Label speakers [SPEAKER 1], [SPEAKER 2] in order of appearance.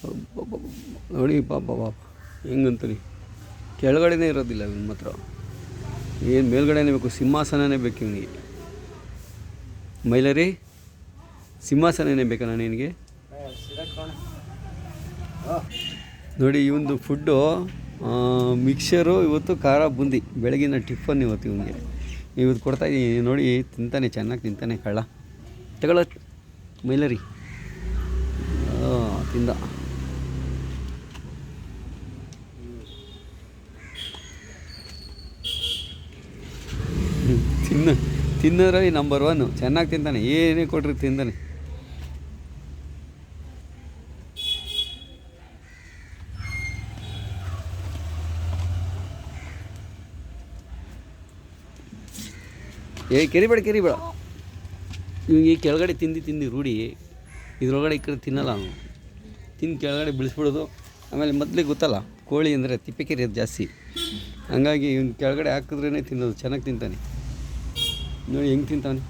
[SPEAKER 1] ಅಬ್ಬಬ್ಬಬ್ಬ. ನೋಡಿ ಪಾಪ ಪಾಪ ಹೆಂಗಂತೀರಿ, ಕೆಳಗಡೆನೇ ಇರೋದಿಲ್ಲ ಇವನ ಮಾತ್ರ. ಏನು ಮೇಲ್ಗಡೆನೇ ಬೇಕು, ಸಿಂಹಾಸನನೇ ಬೇಕು ಇವನಿಗೆ. ಮೈಲರಿ, ಸಿಂಹಾಸನನೇ ಬೇಕಣ್ಣ ನಿನಗೆ? ನೋಡಿ ಇವೊಂದು ಫುಡ್ಡು ಮಿಕ್ಸರು, ಇವತ್ತು ಖಾರ ಬೂಂದಿ ಬೆಳಗಿನ ಟಿಫನ್ ಇವತ್ತು ಇವನಿಗೆ. ಇವತ್ತು ಕೊಡ್ತಾಯಿದ್ದೀನಿ ನೋಡಿ, ತಿಂತಾನೆ, ಚೆನ್ನಾಗಿ ತಿಂತಾನೆ ಕಳ್ಳ. ತಗೊಳ್ಳೋ ಮೈಲರಿ. ತಿಂದ. ತಿನ್ನೋದ್ರಲ್ಲಿ ನಂಬರ್ 1, ಚೆನ್ನಾಗಿ ತಿಂತಾನೆ, ಏನೇ ಕೊಟ್ಟರು ತಿಂತಾನೆ. ಕೆರಿಬೇಡ ಇವಾಗ ಕೆಳಗಡೆ ತಿಂದು ರೂಢಿ, ಇದ್ರೊಳಗಡೆ ಈ ಕಡೆ ತಿನ್ನಲ್ಲ ಅವನು. ತಿಂದು ಕೆಳಗಡೆ ಬಿಳಿಸ್ಬಿಡೋದು. ಆಮೇಲೆ ಮೊದಲೇ ಗೊತ್ತಲ್ಲ, ಕೋಳಿ ಅಂದರೆ ತಿಪ್ಪೆ ಕೆರೆಯೋದು ಜಾಸ್ತಿ, ಹಂಗಾಗಿ ಇವ್ನು ಕೆಳಗಡೆ ಹಾಕಿದ್ರೇ ತಿನ್ನೋದು. ಚೆನ್ನಾಗಿ ತಿಂತಾನೆ ನೋಡಿ, ಹೆಂಗೆ ತಿಂತಾನೆ.